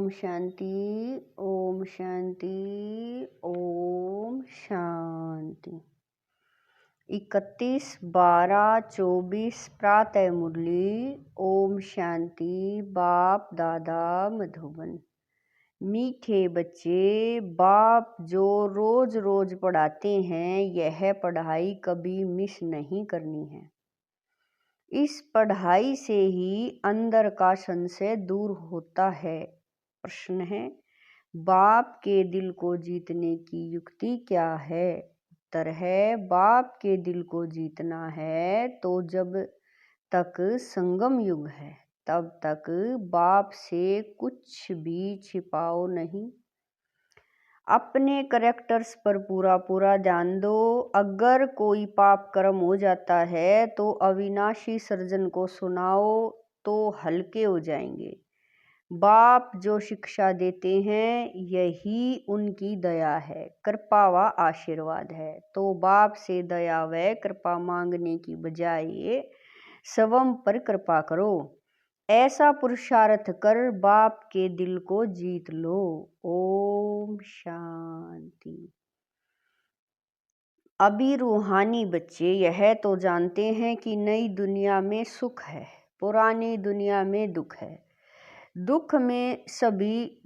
ओम शांति, ओम शांति, ओम शांति। 31/12/24 प्रातः मुरली। ओम शांति। बाप दादा मधुबन। मीठे बच्चे, बाप जो रोज रोज पढ़ाते हैं यह पढ़ाई कभी मिस नहीं करनी है। इस पढ़ाई से ही अंदर का संशय दूर होता है। प्रश्न है, बाप के दिल को जीतने की युक्ति क्या है? उत्तर है, बाप के दिल को जीतना है तो जब तक संगम युग है तब तक बाप से कुछ भी छिपाओ नहीं। अपने करैक्टर्स पर पूरा ध्यान दो। अगर कोई पाप कर्म हो जाता है तो अविनाशी सर्जन को सुनाओ तो हल्के हो जाएंगे। बाप जो शिक्षा देते हैं यही उनकी दया है, कृपा व आशीर्वाद है। तो बाप से दया व कृपा मांगने की बजाय स्वयं पर कृपा करो। ऐसा पुरुषार्थ कर बाप के दिल को जीत लो। ओम शांति। अभी रूहानी बच्चे यह तो जानते हैं कि नई दुनिया में सुख है, पुरानी दुनिया में दुख है। दुख में सभी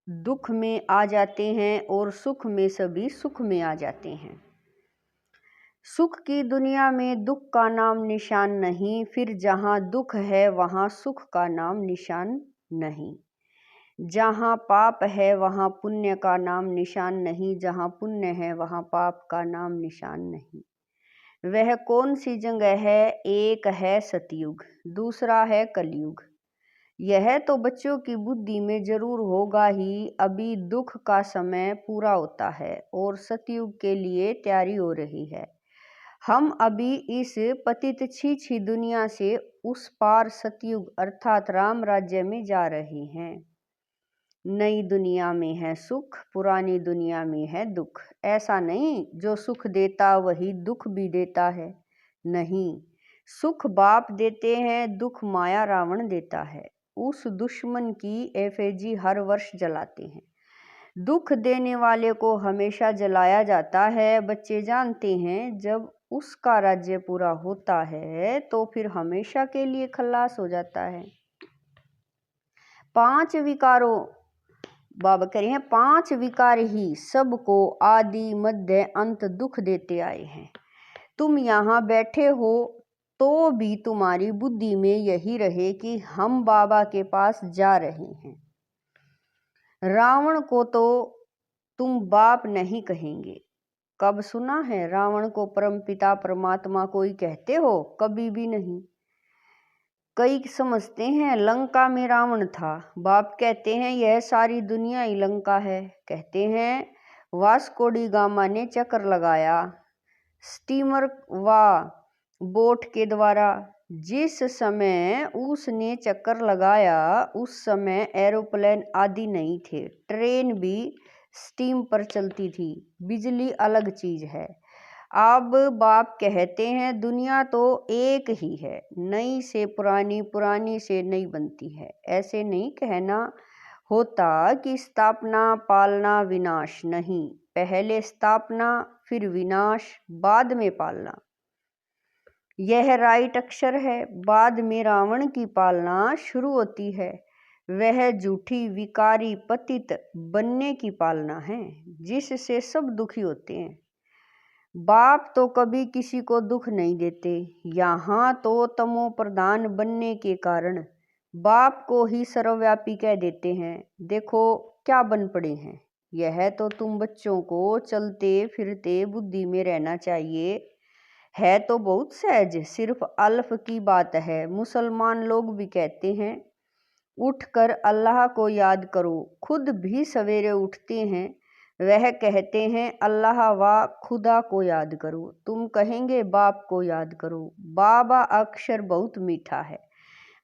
दुख में आ जाते हैं और सुख में सभी सुख में आ जाते हैं। सुख की दुनिया में दुख का नाम निशान नहीं, फिर जहाँ दुख है वहाँ सुख का नाम निशान नहीं। जहाँ पाप है वहाँ पुण्य का नाम निशान नहीं, जहाँ पुण्य है वहाँ पाप का नाम निशान नहीं। वह कौन सी जगह है? एक है सतयुग, दूसरा है कलयुग। यह तो बच्चों की बुद्धि में जरूर होगा ही। अभी दुख का समय पूरा होता है और सतयुग के लिए तैयारी हो रही है। हम अभी इस पतित छी दुनिया से उस पार सतयुग अर्थात राम राज्य में जा रहे हैं। नई दुनिया में है सुख, पुरानी दुनिया में है दुख। ऐसा नहीं जो सुख देता वही दुख भी देता है, नहीं। सुख बाप देते हैं, दुख माया रावण देता है। उस दुश्मन की एफएजी हर वर्ष जलाते हैं। दुख देने वाले को हमेशा जलाया जाता है। बच्चे जानते हैं जब उसका राज्य पूरा होता है तो फिर हमेशा के लिए खलास हो जाता है। 5 विकारों बाबा कह रहे हैं, 5 विकार ही सबको आदि मध्य अंत दुख देते आए हैं। तुम यहाँ बैठे हो तो भी तुम्हारी बुद्धि में यही रहे कि हम बाबा के पास जा रहे हैं। रावण को तो तुम बाप नहीं कहेंगे। कब सुना है रावण को परमपिता परमात्मा कोई कहते हो? कभी भी नहीं। कई समझते हैं लंका में रावण था। बाप कहते हैं यह सारी दुनिया ही लंका है। कहते हैं वास्को डी गामा ने चक्कर लगाया स्टीमर व बोट के द्वारा। जिस समय उसने चक्कर लगाया उस समय एरोप्लेन आदि नहीं थे, ट्रेन भी स्टीम पर चलती थी। बिजली अलग चीज है। अब बाप कहते हैं दुनिया तो एक ही है, नई से पुरानी, पुरानी से नई बनती है। ऐसे नहीं कहना होता कि स्थापना पालना विनाश नहीं, पहले स्थापना फिर विनाश बाद में पालना। यह राइट अक्षर है। बाद में रावण की पालना शुरू होती है। वह झूठी विकारी पतित बनने की पालना है जिससे सब दुखी होते हैं। बाप तो कभी किसी को दुख नहीं देते। यहाँ तो तमो प्रधान बनने के कारण बाप को ही सर्वव्यापी कह देते हैं। देखो क्या बन पड़े हैं। यह तो तुम बच्चों को चलते फिरते बुद्धि में रहना चाहिए। है तो बहुत सहज, सिर्फ अल्फ की बात है। मुसलमान लोग भी कहते हैं उठकर अल्लाह को याद करो। खुद भी सवेरे उठते हैं, वह कहते हैं अल्लाह व खुदा को याद करो। तुम कहेंगे बाप को याद करो। बाबा अक्षर बहुत मीठा है।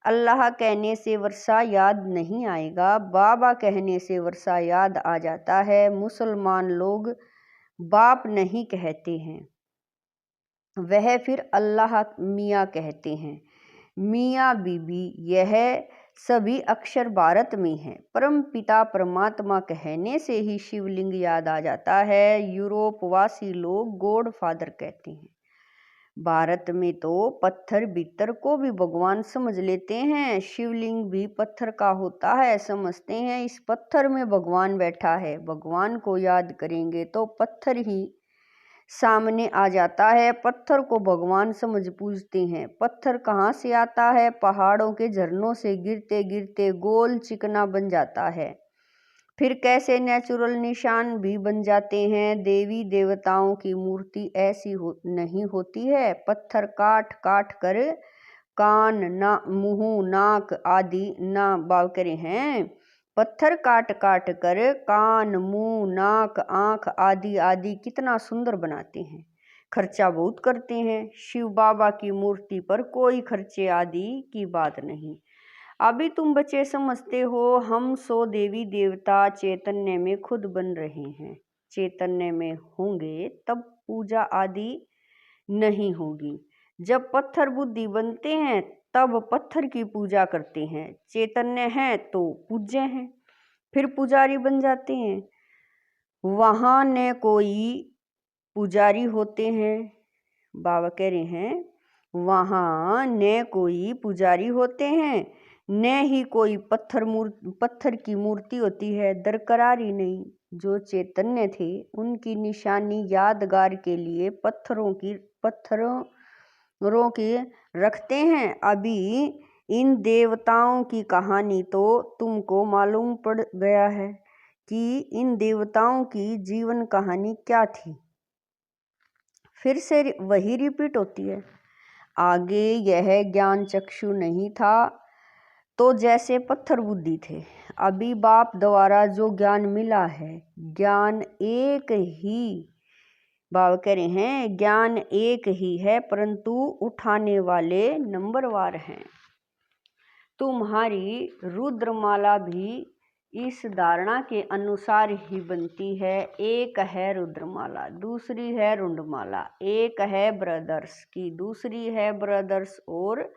अल्लाह कहने से वर्षा याद नहीं आएगा, बाबा कहने से वर्षा याद आ जाता है। मुसलमान लोग बाप नहीं कहते हैं, वह फिर अल्लाह मियाँ कहते हैं। मियाँ बीबी यह सभी अक्षर भारत में हैं। परम पिता परमात्मा कहने से ही शिवलिंग याद आ जाता है। यूरोप वासी लोग गॉड फादर कहते हैं। भारत में तो पत्थर भीतर को भी भगवान समझ लेते हैं। शिवलिंग भी पत्थर का होता है, समझते हैं इस पत्थर में भगवान बैठा है। भगवान को याद करेंगे तो पत्थर ही सामने आ जाता है। पत्थर को भगवान समझ पूजते हैं। पत्थर कहाँ से आता है? पहाड़ों के झरनों से गिरते गिरते गोल चिकना बन जाता है। फिर कैसे नेचुरल निशान भी बन जाते हैं। देवी देवताओं की मूर्ति ऐसी नहीं होती है। पत्थर काट काट कर कान ना मुंह नाक आदि ना बावकरे हैं। पत्थर काट काट कर कान मुंह नाक आंख आदि आदि कितना सुंदर बनाते हैं। खर्चा बहुत करते हैं। शिव बाबा की मूर्ति पर कोई खर्चे आदि की बात नहीं। अभी तुम बच्चे समझते हो हम सो देवी देवता चैतन्य में खुद बन रहे हैं। चैतन्य में होंगे तब पूजा आदि नहीं होगी। जब पत्थर बुद्धि बनते हैं तब पत्थर की पूजा करते हैं। चैतन्य है तो पूज्य हैं, फिर पुजारी बन जाते हैं। वहाँ न कोई पुजारी होते हैं। बाबा कह रहे हैं वहाँ न कोई पुजारी होते हैं, न ही कोई पत्थर की मूर्ति होती है। दरकरारी नहीं। जो चैतन्य थे उनकी निशानी यादगार के लिए पत्थरों की रखते हैं। अभी इन देवताओं की कहानी तो तुमको मालूम पड़ गया है कि इन देवताओं की जीवन कहानी क्या थी। फिर से वही रिपीट होती है। आगे यह ज्ञान चक्षु नहीं था तो जैसे पत्थर बुद्धि थे। अभी बाप द्वारा जो ज्ञान मिला है, ज्ञान एक ही, बाबा कह रहे हैं ज्ञान एक ही है परंतु उठाने वाले नंबरवार हैं। तुम्हारी रुद्रमाला भी इस धारणा के अनुसार ही बनती है। एक है रुद्रमाला, दूसरी है रुंडमाला। एक है ब्रदर्स की, दूसरी है ब्रदर्स और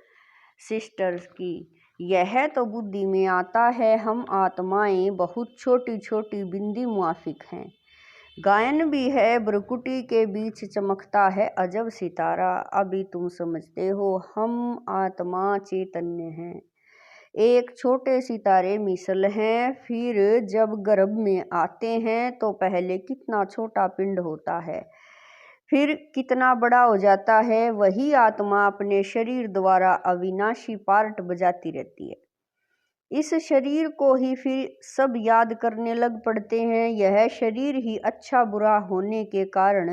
सिस्टर्स की। यह तो बुद्धि में आता है। हम आत्माएं बहुत छोटी छोटी बिंदी मुआफिक हैं। गायन भी है ब्रकुटी के बीच चमकता है अजब सितारा। अभी तुम समझते हो हम आत्मा चैतन्य हैं, एक छोटे सितारे मिसल हैं। फिर जब गर्भ में आते हैं तो पहले कितना छोटा पिंड होता है, फिर कितना बड़ा हो जाता है। वही आत्मा अपने शरीर द्वारा अविनाशी पार्ट बजाती रहती है। इस शरीर को ही फिर सब याद करने लग पड़ते हैं। यह शरीर ही अच्छा बुरा होने के कारण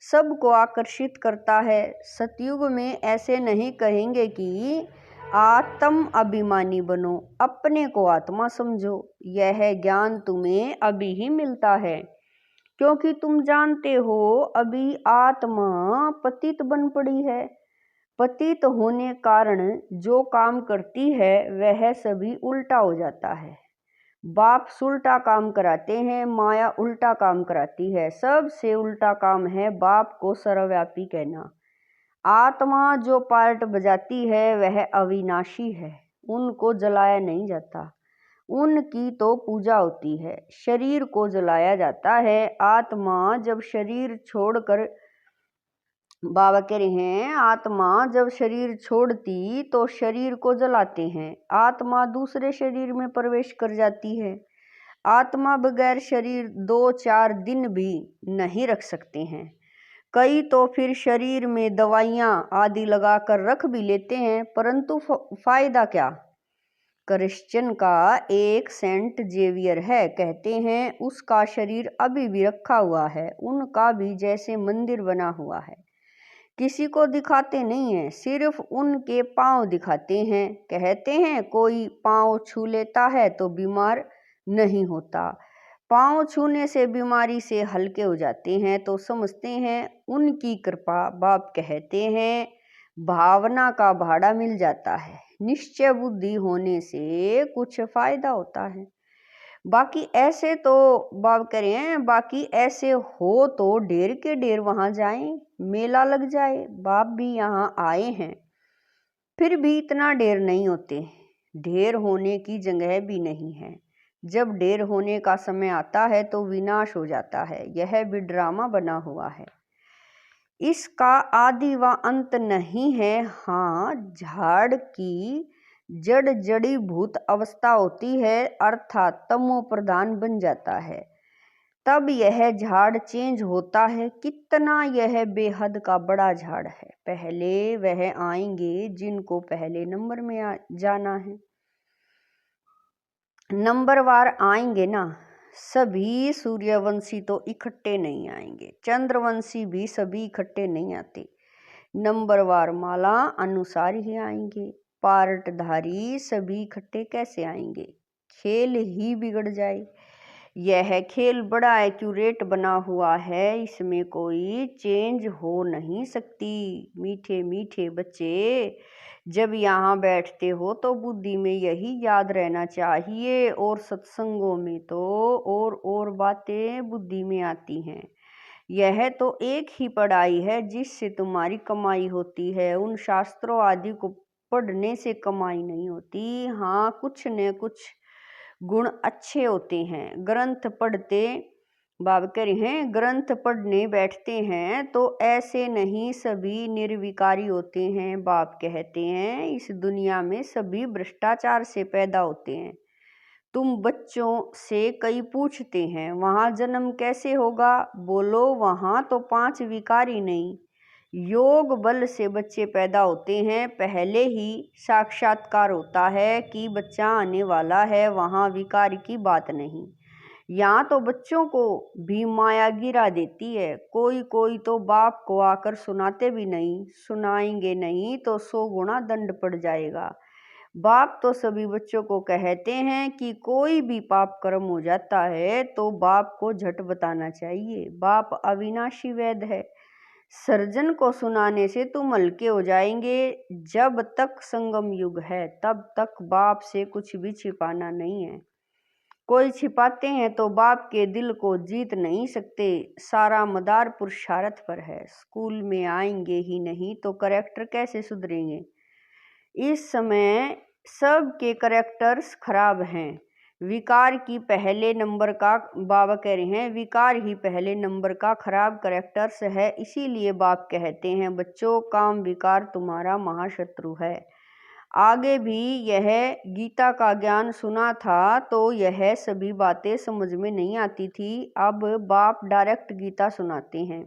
सबको आकर्षित करता है। सतयुग में ऐसे नहीं कहेंगे कि आत्म अभिमानी बनो, अपने को आत्मा समझो। यह ज्ञान तुम्हें अभी ही मिलता है क्योंकि तुम जानते हो अभी आत्मा पतित बन पड़ी है। पतित होने कारण जो काम करती है वह सभी उल्टा हो जाता है। बाप उल्टा काम कराते हैं, माया उल्टा काम कराती है। सबसे उल्टा काम है बाप को सर्वव्यापी कहना। आत्मा जो पार्ट बजाती है वह अविनाशी है, उनको जलाया नहीं जाता। उनकी तो पूजा होती है। शरीर को जलाया जाता है। आत्मा जब शरीर छोड़कर, बाबा कह रहे हैं आत्मा जब शरीर छोड़ती तो शरीर को जलाते हैं। आत्मा दूसरे शरीर में प्रवेश कर जाती है। आत्मा बगैर शरीर 2-4 दिन भी नहीं रख सकते हैं। कई तो फिर शरीर में दवाइयाँ आदि लगाकर रख भी लेते हैं, परंतु फायदा क्या। क्रिश्चियन का एक सेंट जेवियर है, कहते हैं उसका शरीर अभी भी रखा हुआ है। उनका भी जैसे मंदिर बना हुआ है। किसी को दिखाते नहीं हैं, सिर्फ उनके पाँव दिखाते हैं। कहते हैं कोई पाँव छू लेता है तो बीमार नहीं होता। पाँव छूने से बीमारी से हल्के हो जाते हैं तो समझते हैं उनकी कृपा। बाप कहते हैं भावना का भाड़ा मिल जाता है। निश्चय बुद्धि होने से कुछ फायदा होता है। बाकी ऐसे तो बाप कह रहे हैं बाकी ऐसे हो तो ढेर के ढेर वहाँ जाएं, मेला लग जाए। बाप भी यहाँ आए हैं फिर भी इतना ढेर नहीं होते। ढेर होने की जगह भी नहीं है। जब ढेर होने का समय आता है तो विनाश हो जाता है। यह भी ड्रामा बना हुआ है, इसका आदि व अंत नहीं है। हाँ, झाड़ की जड़ जड़ीभूत अवस्था होती है, अर्थात तमो प्रधान बन जाता है, तब यह झाड़ चेंज होता है। कितना यह बेहद का बड़ा झाड़ है। पहले वह आएंगे जिनको पहले नंबर में जाना है। नंबरवार आएंगे ना। सभी सूर्यवंशी तो इकट्ठे नहीं आएंगे, चंद्रवंशी भी सभी इकट्ठे नहीं आते। नंबरवार माला अनुसार ही आएंगे। पार्टधारी सभी इकट्ठे कैसे आएंगे? खेल ही बिगड़ जाए। यह खेल बड़ा एक्यूरेट बना हुआ है, इसमें कोई चेंज हो नहीं सकती। मीठे मीठे बच्चे, जब यहाँ बैठते हो तो बुद्धि में यही याद रहना चाहिए, और सत्संगों में तो और बातें बुद्धि में आती हैं। यह तो एक ही पढ़ाई है जिससे तुम्हारी कमाई होती है। उन शास्त्रों आदि को पढ़ने से कमाई नहीं होती। हाँ, कुछ न कुछ गुण अच्छे होते हैं। ग्रंथ पढ़ते बाब कह रहे हैं, ग्रंथ पढ़ने बैठते हैं तो ऐसे नहीं सभी निर्विकारी होते हैं। बाप कहते हैं इस दुनिया में सभी भ्रष्टाचार से पैदा होते हैं। तुम बच्चों से कई पूछते हैं वहाँ जन्म कैसे होगा? बोलो वहाँ तो 5 विकारी नहीं, योग बल से बच्चे पैदा होते हैं। पहले ही साक्षात्कार होता है कि बच्चा आने वाला है, वहाँ विकार की बात नहीं। यहाँ तो बच्चों को भी माया गिरा देती है। कोई कोई तो बाप को आकर सुनाते भी नहीं, सुनाएंगे नहीं तो 100 गुना दंड पड़ जाएगा। बाप तो सभी बच्चों को कहते हैं कि कोई भी पाप कर्म हो जाता है तो बाप को झट बताना चाहिए। बाप अविनाशी वैद है। सर्जन को सुनाने से तुम हल्के हो जाएंगे। जब तक संगम युग है तब तक बाप से कुछ भी छिपाना नहीं है। कोई छिपाते हैं तो बाप के दिल को जीत नहीं सकते। सारा मदार पुरुषार्थ पर है। स्कूल में आएंगे ही नहीं तो करेक्टर कैसे सुधरेंगे? इस समय सब के करेक्टर्स खराब हैं। विकार की पहले नंबर का, बाबा कह रहे हैं विकार ही पहले नंबर का खराब करेक्टर्स है। इसीलिए बाप कहते हैं बच्चों, काम विकार तुम्हारा महाशत्रु है। आगे भी यह गीता का ज्ञान सुना था तो यह सभी बातें समझ में नहीं आती थी। अब बाप डायरेक्ट गीता सुनाते हैं।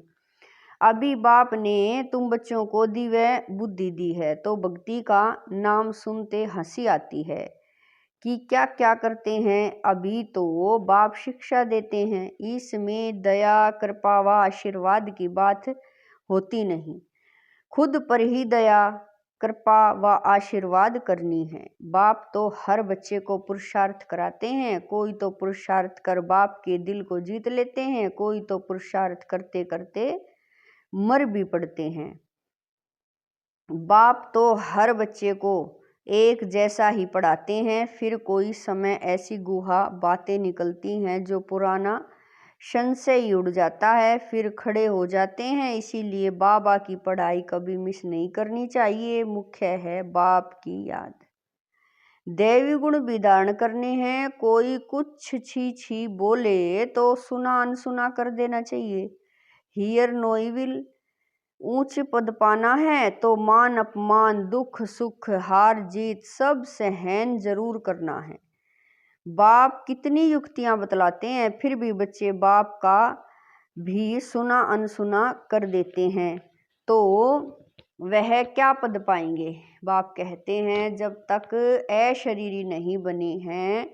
अभी बाप ने तुम बच्चों को दिव्य बुद्धि दी है तो भक्ति का नाम सुनते हंसी आती है कि क्या क्या करते हैं। अभी तो वो बाप शिक्षा देते हैं, इसमें दया कृपा व आशीर्वाद की बात होती नहीं। खुद पर ही दया कृपा व आशीर्वाद करनी है। बाप तो हर बच्चे को पुरुषार्थ कराते हैं। कोई तो पुरुषार्थ कर बाप के दिल को जीत लेते हैं, कोई तो पुरुषार्थ करते करते मर भी पड़ते हैं। बाप तो हर बच्चे को एक जैसा ही पढ़ाते हैं। फिर कोई समय ऐसी गुहा बातें निकलती हैं जो पुराना संशय ही उड़ जाता है, फिर खड़े हो जाते हैं। इसीलिए बाबा की पढ़ाई कभी मिस नहीं करनी चाहिए। मुख्य है बाप की याद। दैवी गुण भी धारण करने हैं। कोई कुछ छी छी बोले तो सुना अनसुना कर देना चाहिए। Hear no evil. ऊंच पद पाना है तो मान अपमान दुख सुख हार जीत सब सहन जरूर करना है। बाप कितनी युक्तियां बतलाते हैं, फिर भी बच्चे बाप का भी सुना अनसुना कर देते हैं तो वह क्या पद पाएंगे? बाप कहते हैं जब तक अशरीरी नहीं बने हैं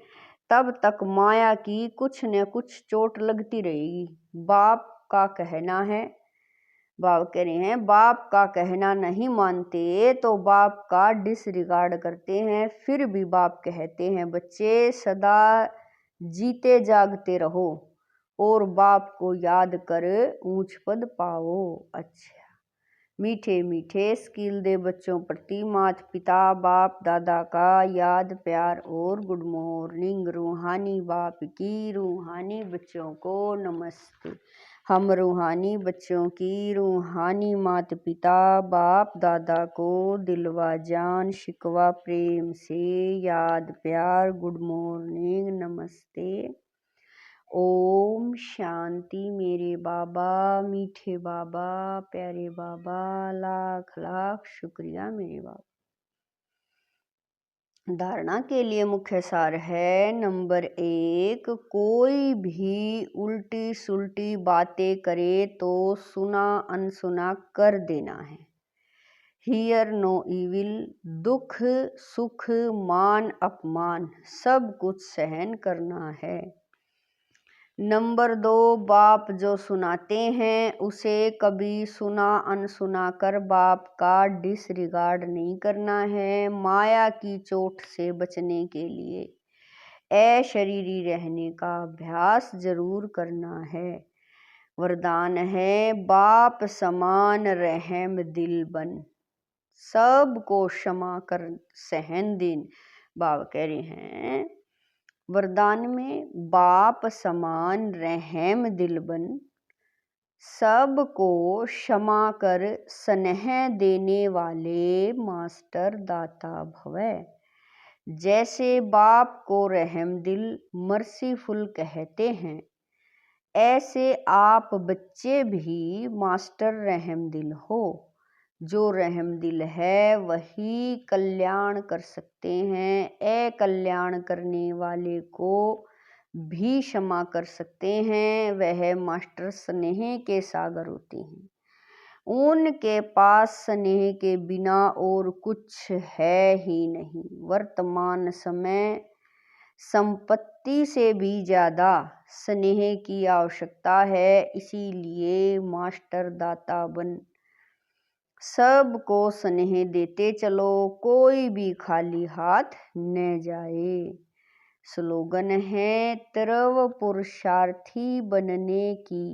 तब तक माया की कुछ न कुछ चोट लगती रहेगी। बाप का कहना है, बाप कह रहे हैं बाप का कहना नहीं मानते तो बाप का डिसरिगार्ड करते हैं। फिर भी बाप कहते हैं बच्चे सदा जीते जागते रहो और बाप को याद कर ऊंच पद पाओ। अच्छा, मीठे मीठे स्किल दे बच्चों प्रति माता पिता बाप दादा का याद प्यार और गुड मॉर्निंग। रूहानी बाप की रूहानी बच्चों को नमस्ते। हम रूहानी बच्चों की रूहानी माता पिता बाप दादा को दिलवा जान शिकवा प्रेम से याद प्यार गुड मॉर्निंग नमस्ते। ओम शांति। मेरे बाबा मीठे बाबा प्यारे बाबा लाख लाख शुक्रिया मेरे बाबा। धारणा के लिए मुख्य सार है। नंबर 1, कोई भी उल्टी सुल्टी बातें करे तो सुना अनसुना कर देना है। Hear no evil. दुख सुख मान अपमान सब कुछ सहन करना है। नंबर 2, बाप जो सुनाते हैं उसे कभी सुना अनसुना कर बाप का डिसरिगार्ड नहीं करना है। माया की चोट से बचने के लिए अशरीरी रहने का अभ्यास जरूर करना है। वरदान है, बाप समान रहम दिल बन सबको क्षमा कर सहन दिन। बाबा कह रहे हैं वरदान में, बाप समान रहम दिल बन सबको क्षमा कर स्नेह देने वाले मास्टर दाता भवै। जैसे बाप को रहम दिल मर्सीफुल कहते हैं, ऐसे आप बच्चे भी मास्टर रहम दिल हो। जो रहम दिल है वही कल्याण कर सकते हैं। अकल्याण करने वाले को भी क्षमा कर सकते हैं। वह मास्टर स्नेह के सागर होते हैं। उनके पास स्नेह के बिना और कुछ है ही नहीं। वर्तमान समय संपत्ति से भी ज्यादा स्नेह की आवश्यकता है। इसीलिए मास्टर दाता बन सबको स्नेह देते चलो, कोई भी खाली हाथ न जाए। स्लोगन है, तरव पुरुषार्थी बनने की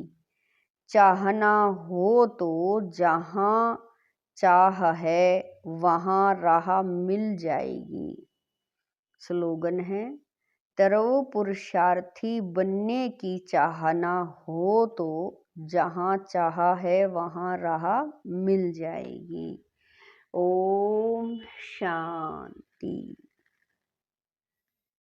चाहना हो तो जहाँ चाह है वहाँ राह मिल जाएगी। स्लोगन है, तरव पुरुषार्थी बनने की चाहना हो तो जहाँ चाह है वहाँ राह मिल जाएगी। ओम शांति।